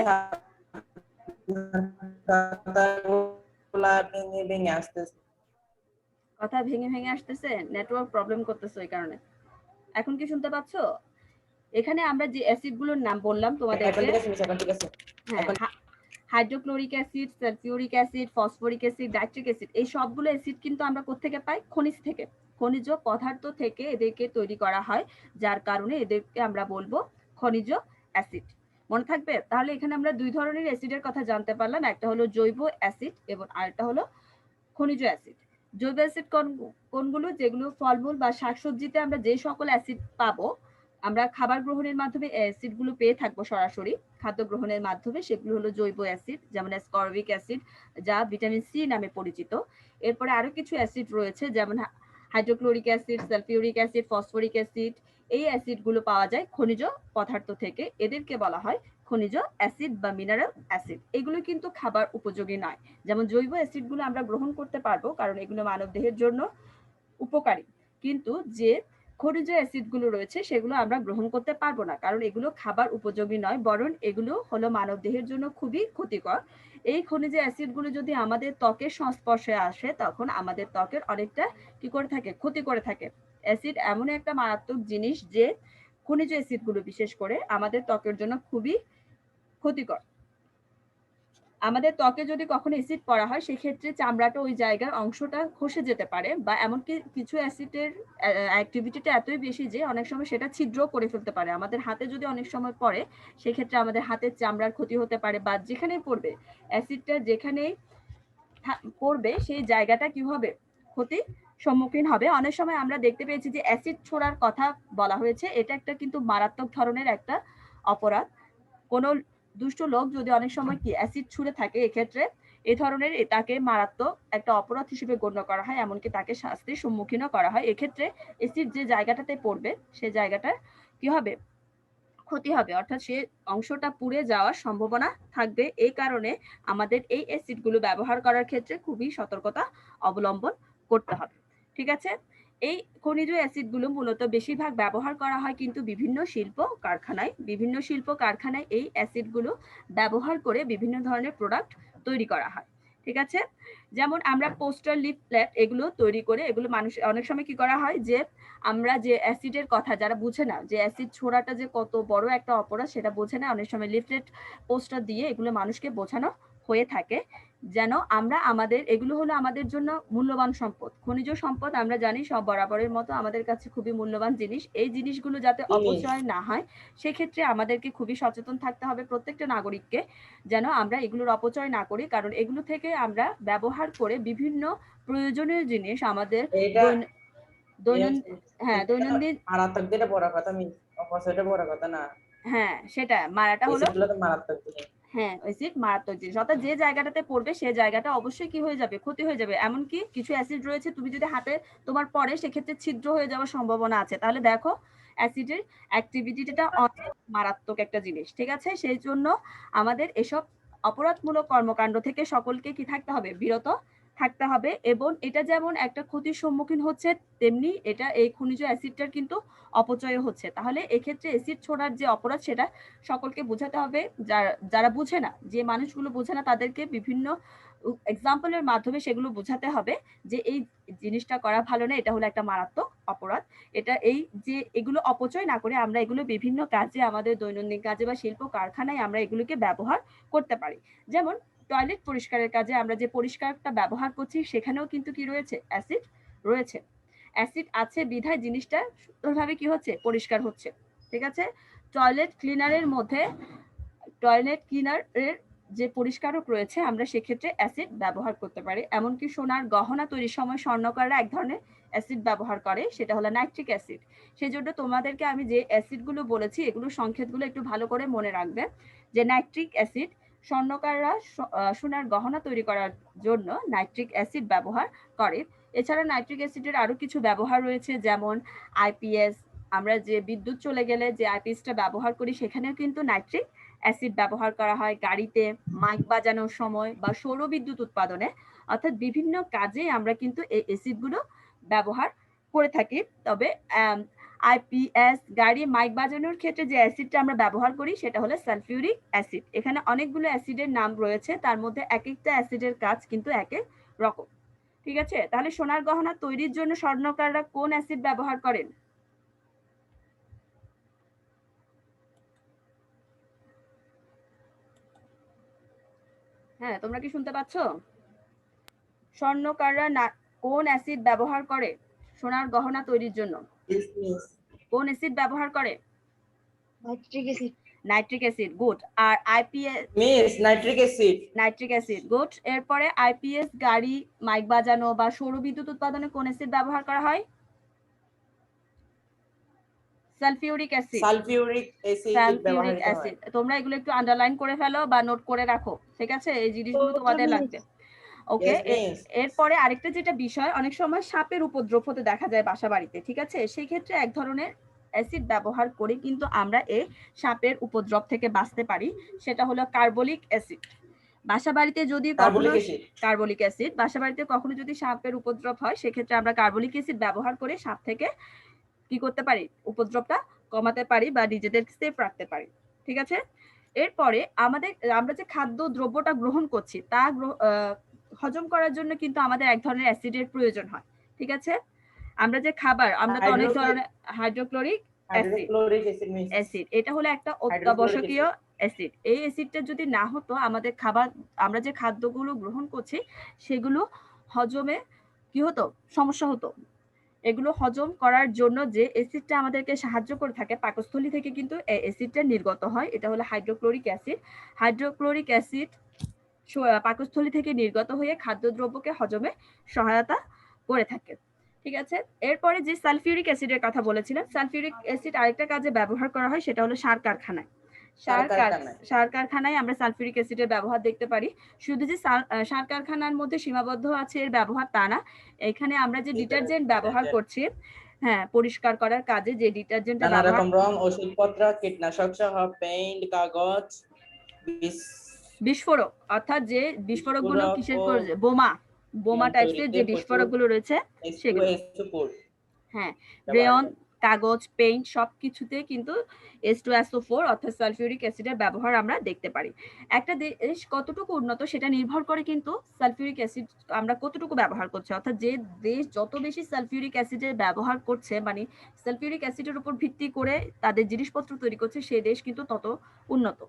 কথা ভেঙে ভেঙে আসতেছে, নেটওয়ার্ক প্রবলেম করতেছে ওই কারণে। এখন কি শুনতে পাচ্ছো? এখানে আমরা যে অ্যাসিডগুলোর নাম বললাম তোমাদেরকে, hydrochloric acid, sulphuric acid, phosphoric acid, nitric acid, এই সবগুলো অ্যাসিড কিন্তু আমরা কোত্থেকে পাই? খনিজ থেকে, খনিজ পদার্থ থেকে এদেরকে তৈরি করা হয়, যার কারণে এদেরকে আমরা বলবো খনিজ অ্যাসিড। মনে থাকবে? তাহলে এখানে আমরা দুই ধরনের অ্যাসিডের কথা জানতে পারলাম, একটা হলো জৈব অ্যাসিড এবং আরেকটা হলো খনিজ অ্যাসিড। জৈব অ্যাসিড কোনগুলো? যেগুলো ফলমূল বা শাকসবজিতে আমরা যে সকল অ্যাসিড পাবো, আমরা খাবার গ্রহণের মাধ্যমে অ্যাসিডগুলো পেয়ে থাকবো সরাসরি খাদ্য গ্রহণের মাধ্যমে, সেগুলো হলো জৈব অ্যাসিড, যেমন অ্যাসকর্বিক অ্যাসিড যা ভিটামিন সি নামে পরিচিত। এরপরে আরো কিছু অ্যাসিড রয়েছে, যেমন hydrochloric acid, sulphuric acid, phosphoric acid. এই অ্যাসিডগুলো পাওয়া যায় খনিজ পদার্থ থেকে, এদেরকে বলা হয় খনিজ অ্যাসিড বা মিনারেল অ্যাসিড। এগুলো কিন্তু খাবার উপযোগী নয়। যেমন জৈব অ্যাসিডগুলো আমরা গ্রহণ করতে পারবো কারণ এগুলো মানবদেহের জন্য উপকারী, কিন্তু যে খনিজ অ্যাসিডগুলো রয়েছে সেগুলো আমরা গ্রহণ করতে পারবো না, কারণ এগুলো খাবার উপযোগী নয়, বরং এগুলো হলো মানবদেহের জন্য খুবই ক্ষতিকর। এই খনিজ অ্যাসিডগুলো যদি আমাদের ত্বকের সংস্পর্শে আসে, তখন আমাদের ত্বকের অনেকটা কি করে থাকে? ক্ষতি করে থাকে। অ্যাসিড এমন একটা মারাত্মক জিনিস যে খনিজ অ্যাসিডগুলো বিশেষ করে আমাদের ত্বকের জন্য খুবই ক্ষতিকর। আমাদের ত্বকে যদি কখনো অ্যাসিড পড়া হয়, সেক্ষেত্রে চামড়াটা ওই জায়গার অংশটা খসে যেতে পারে, বা এমনকি কিছু অ্যাসিডের অ্যাক্টিভিটিটা এতই বেশি যে অনেক সময় সেটা ছিদ্র করে ফেলতে পারে। আমাদের হাতে যদি অনেক সময় পড়ে, সেক্ষেত্রে আমাদের হাতের চামড়ার ক্ষতি হতে পারে, বা যেখানেই পড়বে অ্যাসিডটা যেখানেই পড়বে সেই জায়গাটা কি হবে? ক্ষতির সম্মুখীন হবে। অনেক সময় আমরা দেখতে পেয়েছি যে অ্যাসিড ছোড়ার কথা বলা হয়েছে, এটা একটা কিন্তু মারাত্মক ধরনের একটা অপরাধ। কোনো দুষ্ট লোক যদি অনেক সময় কি অ্যাসিড ছুঁড়ে থাকে, এক্ষেত্রে এই ধরনের তাকে মারাত্মক একটা অপরাধ হিসেবে গণ্য করা হয়, এমনকি তাকে শাস্তির সম্মুখীনও করা হয়। এক্ষেত্রে অ্যাসিড যে জায়গাটাতে পড়বে সে জায়গাটার কি হবে? ক্ষতি হবে, অর্থাৎ সে অংশটা পুড়ে যাওয়ার সম্ভাবনা থাকবে। এই কারণে আমাদের এই অ্যাসিডগুলো ব্যবহার করার ক্ষেত্রে খুবই সতর্কতা অবলম্বন করতে হবে। ঠিক আছে? এই খনিজ অ্যাসিডগুলো মূলত বেশিরভাগ ব্যবহার করা হয় কিন্তু বিভিন্ন শিল্প কারখানায় এই অ্যাসিডগুলো ব্যবহার করে বিভিন্ন ধরনের প্রোডাক্ট তৈরি করা হয়। ঠিক আছে? যেমন আমরা পোস্টার, লিফলেট এগুলো তৈরি করে এগুলো মানুষ অনেক সময় কি করা হয় যে আমরা যে অ্যাসিডের কথা যারা বুঝে না যে অ্যাসিড ছোড়াটা যে কত বড় একটা অপরাধ সেটা বোঝে না, অনেক সময় লিফলেট পোস্টার দিয়ে এগুলো মানুষকে বোঝানো হয়ে থাকে যেন আমরা আমাদের এগুলো হলো আমাদের জন্য মূল্যবান সম্পদ, খনিজ সম্পদ আমরা জানি সব বরাবরের মতো আমাদের কাছে খুবই মূল্যবান জিনিস। এই জিনিসগুলো যাতে অপচয় না হয় সেক্ষেত্রে আমাদেরকে খুবই সচেতন থাকতে হবে প্রত্যেকটা নাগরিককে যেন আমরা এগুলোর অপচয় না করি, কারণ এগুলো থেকে আমরা ব্যবহার করে বিভিন্ন প্রয়োজনীয় জিনিস আমাদের এটা দৈনন্দিন মারাত্মক যেটা বড় কথা, অপচয়টা বড় কথা না। হ্যাঁ সেটা মারাটা হলো এসিডগুলো তো মারাত্মক জিনিস। হ্যাঁ অ্যাসিড মারাত্মক জিনিস, অর্থাৎ যে জায়গাটাতে পড়বে সেই জায়গাটা অবশ্যই কি হয়ে যাবে, ক্ষতি হয়ে যাবে। এমনকি কিছু অ্যাসিড রয়েছে তুমি যদি হাতে তোমার পড়ে সেক্ষেত্রে ছিদ্র হয়ে যাওয়ার সম্ভাবনা আছে। তাহলে দেখো অ্যাসিডের অ্যাক্টিভিটিটা অনেক মারাত্মক একটা জিনিস। ঠিক আছে? সেই জন্য আমাদের এসব অপরাধমূলক কর্মকাণ্ড থেকে সকলকে কি থাকতে হবে, বিরত থাকতে হবে। এবং এটা যেমন একটা ক্ষতির সম্মুখীন হচ্ছে তেমনি এটা এই খনিজ অ্যাসিডটার কিন্তু অপচয় হচ্ছে। তাহলে এক্ষেত্রে অ্যাসিড ছোড়ার যে অপরাধ সেটা সকলকে বোঝাতে হবে। যারা বুঝে না, যে মানুষগুলো বোঝে না তাদেরকে বিভিন্ন এক্সাম্পলের মাধ্যমে সেগুলো বোঝাতে হবে যে এই জিনিসটা করা ভালো না, এটা হলো একটা মারাত্মক অপরাধ। এটা এই যে এগুলো অপচয় না করে আমরা এগুলো বিভিন্ন কাজে আমাদের দৈনন্দিন কাজে বা শিল্প কারখানায় আমরা এগুলোকে ব্যবহার করতে পারি। যেমন টয়লেট পরিষ্কারের কাজে আমরা যে পরিষ্কারটা ব্যবহার করছি সেখানেও কিন্তু কি রয়েছে, অ্যাসিড রয়েছে। অ্যাসিড আছে বিধায় জিনিসটা সুন্দরভাবে কি হচ্ছে, পরিষ্কার হচ্ছে। ঠিক আছে? টয়লেট ক্লিনারের মধ্যে টয়লেট ক্লিনারের যে পরিষ্কারক রয়েছে আমরা সেক্ষেত্রে অ্যাসিড ব্যবহার করতে পারি। এমনকি সোনার গহনা তৈরির সময় স্বর্ণকাররা এক ধরনের অ্যাসিড ব্যবহার করে, সেটা হলো নাইট্রিক অ্যাসিড। সেই জন্য তোমাদেরকে আমি যে অ্যাসিডগুলো বলেছি এগুলো সংকেতগুলো একটু ভালো করে মনে রাখবে যে নাইট্রিক অ্যাসিড স্বর্ণকাররা সোনার গহনা তৈরি করার জন্য নাইট্রিক অ্যাসিড ব্যবহার করে। এছাড়া নাইট্রিক অ্যাসিডের আরো কিছু ব্যবহার রয়েছে, যেমন আইপিএস, আমরা যে বিদ্যুৎ চলে গেলে যে আইপিএসটা ব্যবহার করি সেখানেও কিন্তু নাইট্রিক অ্যাসিড ব্যবহার করা হয়। গাড়িতে মাইক বাজানোর সময় বা সৌর বিদ্যুৎ উৎপাদনে, অর্থাৎ বিভিন্ন কাজে আমরা কিন্তু এই অ্যাসিডগুলো ব্যবহার করে থাকি। তবে আইপিএস গাড়ি মাইক বাজানোর ক্ষেত্রে যে অ্যাসিডটা আমরা ব্যবহার করি সেটা হলো সালফিউরিক অ্যাসিড। এখানে অনেকগুলো অ্যাসিডের নাম রয়েছে, তার মধ্যে এক একটা অ্যাসিডের কাজ কিন্তু এক এক রকম। ঠিক আছে? তাহলে সোনার গহনা তৈরির জন্য স্বর্ণকাররা কোন অ্যাসিড ব্যবহার করেন? হ্যাঁ তোমরা কি শুনতে পাচ্ছ? স্বর্ণকাররা কোন অ্যাসিড ব্যবহার করে সোনার গহনা তৈরির জন্য? কোন অ্যাসিড ব্যবহার করে? Nitric acid. গুড। আর আইপিএস নাইট্রিক অ্যাসিড। গুড। এরপরে আইপিএস গাড়ি মাইক বাজানো বা সৌর বিদ্যুৎ উৎপাদনে কোন অ্যাসিড ব্যবহার করা হয়? Sulphuric acid. Sulphuric acid. তোমরা এগুলো একটু আন্ডারলাইন করে ফেলো বা নোট করে রাখো। ঠিক আছে? এই জিনিসগুলো তোমাদের লাগবে। ওকে। এরপরে আরেকটা যেটা বিষয়, অনেক সময় সাপের উপদ্রব হতে দেখা যায় বাসা বাড়িতে। ঠিক আছে? সেই ক্ষেত্রে এক ধরনের অ্যাসিড ব্যবহার করে কিন্তু আমরা এই সাপের উপদ্রব থেকে বাঁচতে পারি, সেটা হলো কার্বলিক অ্যাসিড। বাসা বাড়িতে যদি কখনো কার্বলিক অ্যাসিড বাসা বাড়িতে কখনো যদি সাপের উপদ্রব হয় সেক্ষেত্রে আমরা কার্বলিক অ্যাসিড ব্যবহার করে সাপ থেকে কি করতে পারি, উপদ্রবটা কমাতে পারি বা নিজেদের সেফ রাখতে পারি। ঠিক আছে? এরপরে আমরা যে খাদ্য দ্রব্যটা গ্রহণ করছি তা হজম করার জন্য কিন্তু আমাদের এক ধরনের অ্যাসিডের প্রয়োজন হয়। ঠিক আছে? আমরা যে খাবার, আমরা তো অনেক ধরনের হাইড্রোক্লোরিক অ্যাসিড, এটা হলো একটা অত্যাবশ্যকীয় অ্যাসিড। এই অ্যাসিডটা যদি না হতো আমাদের খাবার, আমরা যে খাদ্যগুলো গ্রহণ করছি সেগুলো হজমে কি হতো, সমস্যা হতো। এগুলো হজম করার জন্য যে অ্যাসিডটা আমাদেরকে সাহায্য করে থাকে পাকস্থলী থেকে কিন্তু এই অ্যাসিডটা নির্গত হয়, এটা হলো হাইড্রোক্লোরিক অ্যাসিড। হাইড্রোক্লোরিক অ্যাসিড পাকস্থলী থেকে নির্গত হয়ে খাদ্যদ্রব্যকে হজমে সহায়তা করে থাকে। ঠিক আছে? এরপরে যে সালফিউরিক অ্যাসিডের কথা বলেছিলাম, সালফিউরিক অ্যাসিড আরেকটা কাজে ব্যবহার করা হয়, সেটা হলো সার কারখানায়। সার কারখানায় আমরা সালফিউরিক অ্যাসিডের ব্যবহার দেখতে পারি। শুধু যে সার কারখানার মধ্যে সীমাবদ্ধ আছে এর ব্যবহার তা না, এখানে আমরা যে ডিটারজেন্ট ব্যবহার করছি, হ্যাঁ পরিষ্কার করার কাজে যে ডিটারজেন্টটা নানা রকম রং, ওষুধপত্র, কীটনাশক সহ পেইন্ট, কাগজ, বিস্ফোরক, অর্থাৎ যে বিস্ফোরকগুলো কিসের বোমা, বোমা টাইপসের যে বিস্ফোরকগুলো রয়েছে সেগুলো। H2SO4 হ্যাঁ, ব্যবহার রেয়ন, করে। কাগজ, পেইন্ট সবকিছুতে কিন্তু H2SO4 অর্থাৎ সালফিউরিক অ্যাসিডের ব্যবহার আমরা দেখতে পারি। একটা দেশ কতটুকু উন্নত সেটা নির্ভর করে কিন্তু সালফিউরিক অ্যাসিড আমরা কতটুকু ব্যবহার করছি, অর্থাৎ যে দেশ যত বেশি সালফিউরিক অ্যাসিডের ব্যবহার করছে, মানে সালফিউরিক অ্যাসিডের উপর ভিত্তি করে তাদের জিনিসপত্র তৈরি করছে, সেই দেশ কিন্তু তত উন্নত।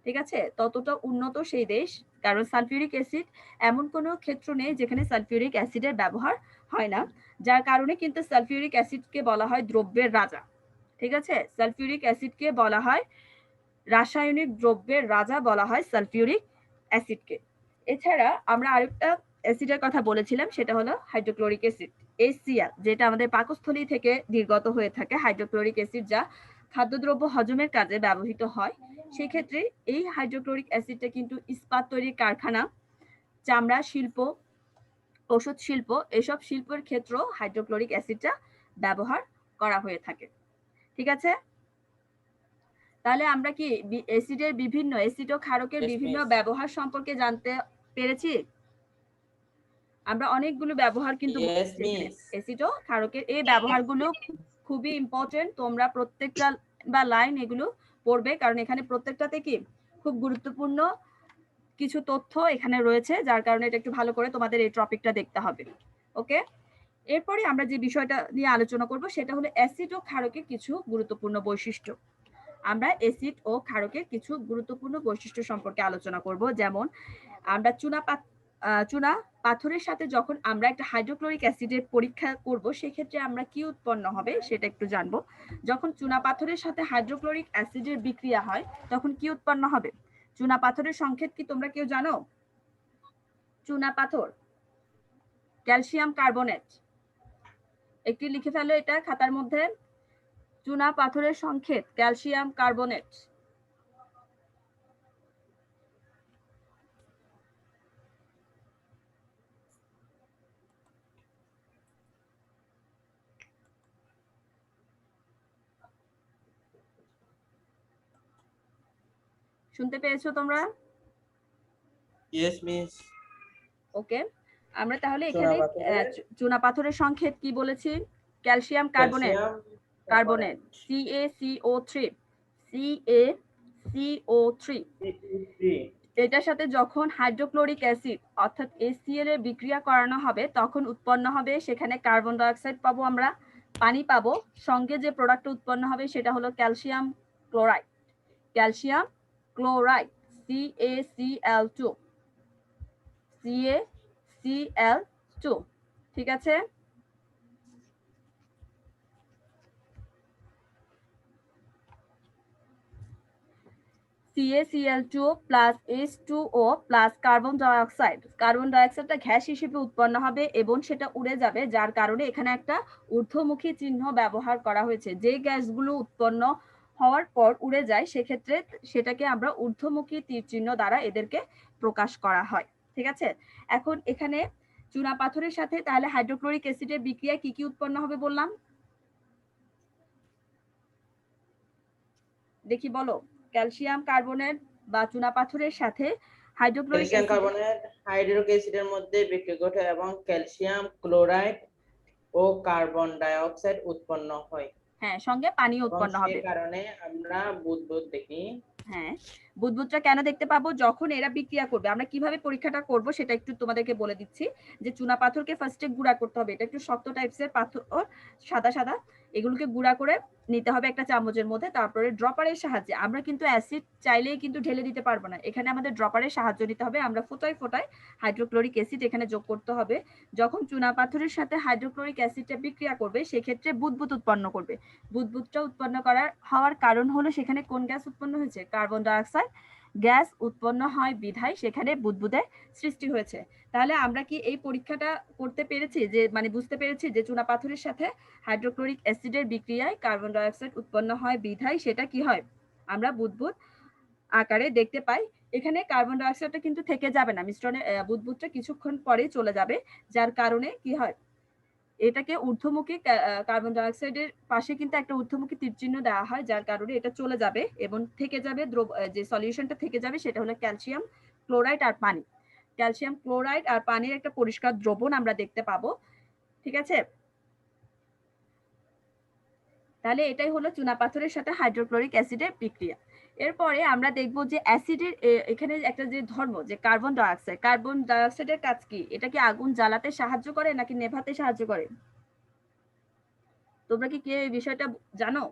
ঠিক আছে, ততটা উন্নত সেই দেশ, কারণ সালফিউরিক অ্যাসিড এমন কোনো ক্ষেত্র নেই যেখানে সালফিউরিক অ্যাসিডের ব্যবহার হয় না, যার কারণে কিন্তু সালফিউরিক অ্যাসিডকে বলা হয় দ্রব্যের রাজা। ঠিক আছে, সালফিউরিক অ্যাসিডকে বলা হয় রাসায়নিক দ্রব্যের রাজা, বলা হয় সালফিউরিক অ্যাসিডকে। এছাড়া আমরা আরেকটা অ্যাসিডের কথা বলেছিলাম, সেটা হলো হাইড্রোক্লোরিক অ্যাসিড, HCl, যেটা আমাদের পাকস্থলী থেকে নির্গত হয়ে থাকে হাইড্রোক্লোরিক অ্যাসিড, যা খাদ্যদ্রব্য হজমের কাজে ব্যবহৃত হয়। সেক্ষেত্রে এই হাইড্রোক্লোরিক অ্যাসিডটা কিন্তু ইস্পাত তৈরির কারখানা, চামড়া শিল্প, ওষুধ শিল্প, এসব শিল্পের ক্ষেত্রেও হাইড্রোক্লোরিক অ্যাসিডটা ব্যবহার করা হয়ে থাকে। ঠিক আছে, তাহলে আমরা কি অ্যাসিডের বিভিন্ন অ্যাসিড ও ক্ষারকের Yes, বিভিন্ন miss. ব্যবহার সম্পর্কে জানতে পেরেছি? আমরা অনেকগুলো ব্যবহার কিন্তু Yes, বুঝেছি এখানে। miss. অ্যাসিড ও ক্ষারকের এই ব্যবহারগুলো খুবই ইম্পর্টেন্ট, তোমরা প্রত্যেকটা বা লাইন এগুলো পড়বে, কারণ এখানে প্রত্যেকটাতে কি খুব গুরুত্বপূর্ণ কিছু তথ্য এখানে রয়েছে, যার কারণে এটা একটু ভালো করে তোমাদের এই টপিকটা দেখতে হবে। ওকে, এরপরে আমরা যে বিষয়টা নিয়ে আলোচনা করব সেটা হলো অ্যাসিড ও ক্ষারকের কিছু গুরুত্বপূর্ণ বৈশিষ্ট্য। আমরা অ্যাসিড ও ক্ষারকের কিছু গুরুত্বপূর্ণ বৈশিষ্ট্য সম্পর্কে আলোচনা করব। যেমন আমরা চুনা পাথরের সাথে যখন আমরা একটা হাইড্রোক্লোরিক অ্যাসিডের পরীক্ষা করব, সেক্ষেত্রে আমরা কি উৎপন্ন হবে সেটা একটু জানবো। যখন চুনা পাথরের সাথে হাইড্রোক্লোরিক অ্যাসিডের বিক্রিয়া হয় তখন কি উৎপন্ন হবে? চুনা পাথরের সংকেত কি তোমরা কেউ জানো? চুনা পাথর, ক্যালসিয়াম কার্বনেট, একটি লিখে ফেলো এটা খাতার মধ্যে। চুনা পাথরের সংকেত ক্যালসিয়াম কার্বনেট। শুনতে পেয়েছো তোমরা? Yes, miss. ওকে, আমরা তাহলে এখানে চুনা পাথরের সংকেত কি বলেছি? Calcium carbonate, carbonate CaCO3, CaCO3। এটার সাথে যখন হাইড্রোক্লোরিক অ্যাসিড অর্থাৎ HCl এর বিক্রিয়া করানো হবে তখন উৎপন্ন হবে সেখানে কার্বন ডাই অক্সাইড পাবো, আমরা পানি পাবো, সঙ্গে যে প্রোডাক্ট উৎপন্ন হবে সেটা হলো calcium chloride, calcium chloride CaCl2, CaCl2। ঠিক আছে, CaCl2 plus H2O plus carbon dioxide, carbon ডাইঅক্সাইডটা গ্যাস হিসেবে উৎপন্ন হবে এবং সেটা উড়ে যাবে, যার কারণে এখানে একটা ঊর্ধ্বমুখী চিহ্ন ব্যবহার করা হয়েছে। যে গ্যাসগুলো উৎপন্ন হওয়ার পর উড়ে যায় সেক্ষেত্রে সেটাকে আমরা ঊর্ধ্বমুখী তীর চিহ্ন দ্বারা এদেরকে প্রকাশ করা হয়। ঠিক আছে, এখন এখানে চুনা পাথরের সাথে তাহলে হাইড্রোক্লোরিক অ্যাসিডের বিক্রিয়া কি কি উৎপন্ন হবে বললাম, দেখি বলো। ক্যালসিয়াম কার্বনেট বা চুনা পাথরের সাথে hydrochloric calcium acid, carbonate hydrochloric অ্যাসিডের মধ্যে বিক্রিয়া ঘটে এবং ক্যালসিয়াম ক্লোরাইড ও কার্বন ডাই অক্সাইড উৎপন্ন হয়। হ্যাঁ, সঙ্গে পানি এবং উৎপন্ন সেই হবে। কারণে আমরা বুদবুদ দেখি। হ্যাঁ, বুদবুদটা কেন দেখতে পাবো? যখন এরা বিক্রিয়া করবে। আমরা কিভাবে পরীক্ষাটা করব সেটা একটু তোমাদেরকে বলে দিচ্ছি। যে চুনা পাথরকে ফার্স্টে গুঁড়া করতে হবে, এটা একটু শক্ত টাইপসের পাথর, সাদা সাদা, এগুলোকে গুঁড়া করে নিতে হবে একটা চামচের মধ্যে। তারপরে ড্রপারের সাহায্যে, আমরা কিন্তু অ্যাসিড চাইলেই কিন্তু ঢেলে দিতে পারবো না, এখানে আমাদের ড্রপারের সাহায্য নিতে হবে। আমরা ফোটায় ফোটায় হাইড্রোক্লোরিক অ্যাসিড এখানে যোগ করতে হবে। যখন চুনা পাথরের সাথে হাইড্রোক্লোরিক অ্যাসিডটা বিক্রিয়া করবে সেক্ষেত্রে বুদবুদ উৎপন্ন করবে। বুদবুদটা উৎপন্ন হওয়ার কারণ হলো সেখানে কোন গ্যাস উৎপন্ন হয়েছে? কার্বন ডাইঅক্সাইড গ্যাস উৎপন্ন হয় বিধায় সেখানে বুদবুদের সৃষ্টি হয়েছে। তাহলে আমরা কি এই পরীক্ষাটা করতে পেরেছি, যে মানে বুঝতে পেরেছি যে চুনা পাথরের সাথে হাইড্রোক্লোরিক অ্যাসিডের বিক্রিয়ায় কার্বন ডাইঅক্সাইড উৎপন্ন হয় বিধায় সেটা কি হয়, আমরা বুদবুদ আকারে দেখতে পাই। এখানে কার্বন ডাইঅক্সাইডটা কিন্তু থেকে যাবে না, মিশ্রণে বুদবুদটা কিছুক্ষণ পরে চলে যাবে, যার কারণে কি হয়, এটাকে ঊর্ধ্বমুখী কার্বন ডাইঅক্সাইডের পাশে কিন্তু একটা ঊর্ধ্বমুখী তীরচিহ্ন দেওয়া হয়, যার কারণে এটা চলে যাবে এবং থেকে যাবে যে সলিউশনটা থেকে যাবে সেটা হলো ক্যালসিয়াম ক্লোরাইড আর পানি। ক্যালসিয়াম ক্লোরাইড আর পানির একটা পরিষ্কার দ্রবণ আমরা দেখতে পাবো। ঠিক আছে, তাহলে এটাই হলো চুনাপাথরের সাথে হাইড্রোক্লোরিক অ্যাসিডের বিক্রিয়া। এরপরে আমরা দেখব যে অ্যাসিডের এখানে একটা যে ধর্ম যে কার্বন ডাইঅক্সাইডের কাজ কি? এটা কি আগুন জ্বালাতে সাহায্য করে নাকি নেভাতে সাহায্য করে? তোমরা কি কে এই বিষয়টা জানো?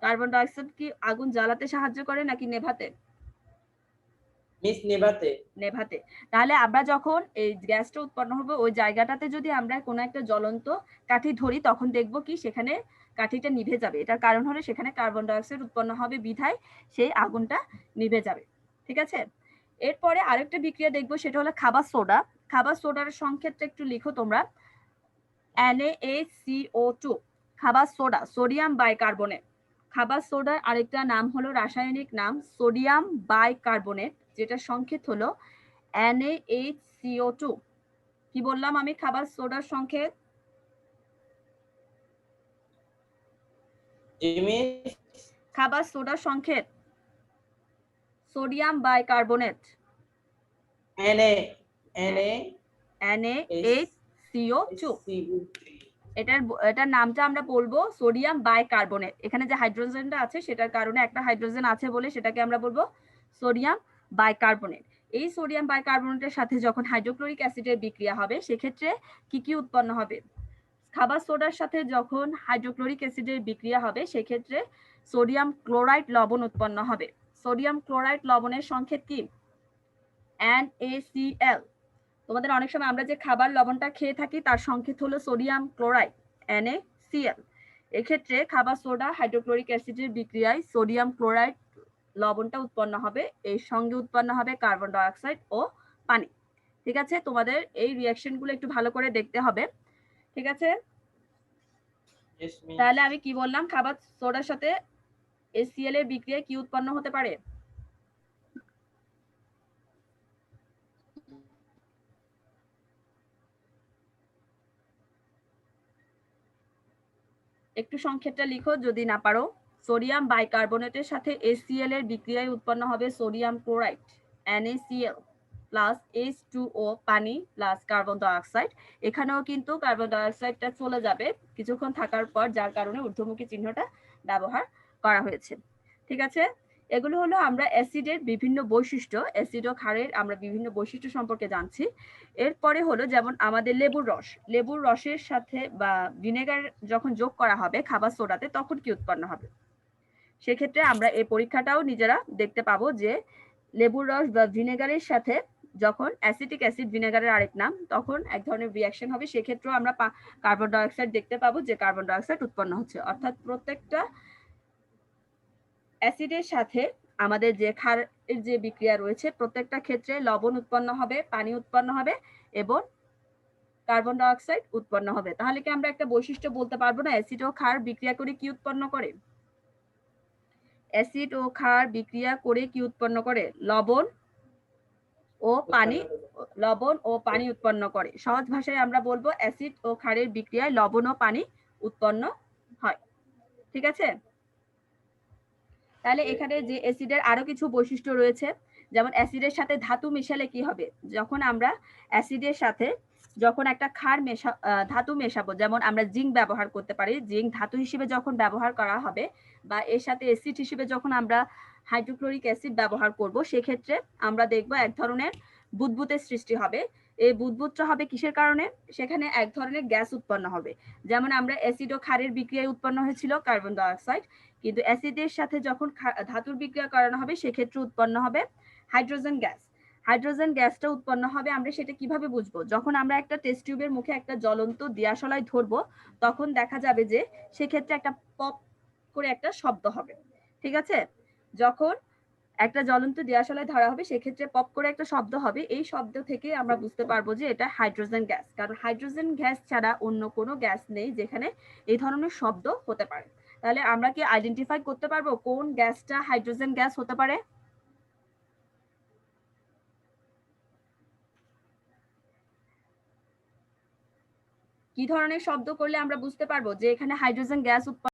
কার্বন ডাইঅক্সাইড কি আগুন জ্বালাতে সাহায্য করে নাকি নেভাতে? মিস নেভাতে। নেভাতে। তাহলে আমরা যখন এই গ্যাসটা উৎপন্ন হবে ওই জায়গাটাতে যদি আমরা কোনো একটা জ্বলন্ত কাঠি ধরি তখন দেখব কি সেখানে কাঠিটা নিভে যাবে। এটার কারণ হলো সেখানে কার্বন ডাইঅক্সাইড উৎপন্ন হবে বিধায় সেই আগুনটা নিভে যাবে। ঠিক আছে, এরপরে আরেকটা বিক্রিয়া দেখবো সেটা হলো খাবার সোডা। খাবার সোডার সংক্ষেপটা একটু লিখো তোমরা, NaCO2। খাবার সোডা সোডিয়াম বাইকার্বনেট। খাবার সোডার আরেকটা নাম হলো রাসায়নিক নাম সোডিয়াম বাইকার্বনেট, যেটা সংক্ষেপ হলো NaHCO2। কি বললাম আমি খাবার সোডার সংক্ষেপ? খাবার সোডার সংক্ষেপ সোডিয়াম বাইকার্বনেট, NaHCO2। এটার নামটা আমরা বলবো সোডিয়াম বাইকার্বনেট। এখানে যে হাইড্রোজেনটা আছে সেটার কারণে একটা হাইড্রোজেন আছে বলে সেটাকে আমরা বলবো সোডিয়াম বাইকার্বনেট। এই সোডিয়াম বাইকার্বনেটের সাথে যখন হাইড্রোক্লোরিক অ্যাসিডের বিক্রিয়া হবে সেক্ষেত্রে কি কি উৎপন্ন হবে? খাবার সোডার সাথে যখন হাইড্রোক্লোরিক অ্যাসিডের বিক্রিয়া হবে সেক্ষেত্রে সোডিয়াম ক্লোরাইড লবণ উৎপন্ন হবে। সোডিয়াম ক্লোরাইড লবণের সংক্ষেপ কি? NaCl। তোমাদের অনেক সময় আমরা যে খাবার লবণটা খেয়ে থাকি তার সংক্ষেপ হলো সোডিয়াম ক্লোরাইড, NaCl। এক্ষেত্রে খাবার সোডা হাইড্রোক্লোরিক অ্যাসিডের বিক্রিয়ায় সোডিয়াম ক্লোরাইড লবণটা উৎপন্ন হবে, এর সঙ্গে উৎপন্ন হবে কার্বন ডাইঅক্সাইড ও পানি। ঠিক আছে, তোমাদের এই রিঅ্যাকশনগুলো একটু ভালো করে দেখতে হবে। ঠিক আছে, তাহলে আমি কি বললাম? খাবার সোডার সাথে HCl এর বিক্রিয়ায় কি উৎপন্ন হতে পারে? একটু সংক্ষেপটা লিখো যদি না পারো। সোডিয়াম বাইকার্বনেটের সাথে HCl এর বিক্রিয়ায় উৎপন্ন হবে sodium chloride, NaCl plus H2O পানি প্লাস কার্বন ডাইঅক্সাইড। এখানেও কিন্তু কার্বন ডাইঅক্সাইডটা চলে যাবে কিছুক্ষণ থাকার পর, যার কারণে ঊর্ধ্বমুখী চিহ্নটা ব্যবহার করা হয়েছে। ঠিক আছে, এগুলো হলো আমরা অ্যাসিডের বিভিন্ন বৈশিষ্ট্য, অ্যাসিড ও ক্ষারের আমরা বিভিন্ন বৈশিষ্ট্য সম্পর্কে জানছি। এরপরে হলো যেমন আমাদের লেবুর রসের সাথে বা ভিনেগার যখন যোগ করা হবে খাবার সোডাতে তখন কি উৎপন্ন হবে? সেক্ষেত্রে আমরা এই পরীক্ষাটাও নিজেরা দেখতে পাবো যে লেবুর রস বা ভিনেগারের সাথে যখন অ্যাসিটিক অ্যাসিড ভিনেগারের আরেক নাম, তখন এক ধরনের রিঅ্যাকশন হবে। সেক্ষেত্রেও আমরা কার্বন ডাইঅক্সাইড দেখতে পাবো যে কার্বন ডাইঅক্সাইড উৎপন্ন হচ্ছে। অর্থাৎ প্রত্যেকটা অ্যাসিডের সাথে আমাদের যে ক্ষারের যে বিক্রিয়া রয়েছে প্রত্যেকটা ক্ষেত্রে লবণ উৎপন্ন হবে, পানি উৎপন্ন হবে এবং কার্বন ডাইঅক্সাইড উৎপন্ন হবে। তাহলে কি আমরা একটা বৈশিষ্ট্য বলতে পারবো না অ্যাসিড ও ক্ষার বিক্রিয়া করে কি উৎপন্ন করে? অ্যাসিড ও ক্ষার বিক্রিয়া করে কি উৎপন্ন করে? লবণ ও পানি উৎপন্ন করে। সহজ ভাষায় আমরা বলবো অ্যাসিড ও ক্ষারের বিক্রিয়ায় লবণ ও পানি উৎপন্ন হয়। ঠিক আছে, তাহলে এখানে যে অ্যাসিডের আরো কিছু বৈশিষ্ট্য রয়েছে, যেমন অ্যাসিডের সাথে ধাতু মেশালে কি হবে? যখন আমরা অ্যাসিডের সাথে যখন একটা ধাতু মেশাবো, যেমন আমরা জিঙ্ক ব্যবহার করতে পারি, জিঙ্ক ধাতু হিসেবে যখন ব্যবহার করা হবে বা এর সাথে অ্যাসিড হিসেবে যখন আমরা হাইড্রোক্লোরিক অ্যাসিড ব্যবহার করব সেক্ষেত্রে আমরা দেখব এক ধরনের বুদবুদের সৃষ্টি হবে। এই বুদবুদটা হবে কিসের কারণে? সেখানে এক ধরনের গ্যাস উৎপন্ন হবে। যেমন আমরা অ্যাসিড ও ক্ষারের বিক্রিয়ায় উৎপন্ন হয়েছিল কার্বন ডাইঅক্সাইড, কিন্তু অ্যাসিডের সাথে যখন ধাতুর বিক্রিয়া করানো হবে সেক্ষেত্রে উৎপন্ন হবে হাইড্রোজেন গ্যাস। হাইড্রোজেন গ্যাসটা উৎপন্ন হবে, আমরা সেটা কিভাবে বুঝবো? যখন আমরা একটা টেস্ট টিউবের মুখে একটা জ্বলন্ত দিয়াশলাই ধরবো তখন দেখা যাবে যে সেক্ষেত্রে একটা পপ করে একটা শব্দ হবে। ঠিক আছে, যখন একটা জ্বলন্ত দিয়াশলাই ধরা হবে সেক্ষেত্রে পপ করে একটা শব্দ হবে। এই শব্দ থেকে আমরা বুঝতে পারবো যে এটা হাইড্রোজেন গ্যাস, কারণ হাইড্রোজেন গ্যাস ছাড়া অন্য কোনো গ্যাস নেই যেখানে এই ধরনের শব্দ হতে পারে। তাহলে আমরা কি আইডেন্টিফাই করতে পারবো কোন গ্যাসটা হাইড্রোজেন গ্যাস হতে পারে? কি ধরনের শব্দ করলে আমরা বুঝতে পারবো যে এখানে হাইড্রোজেন গ্যাস উৎপন্ন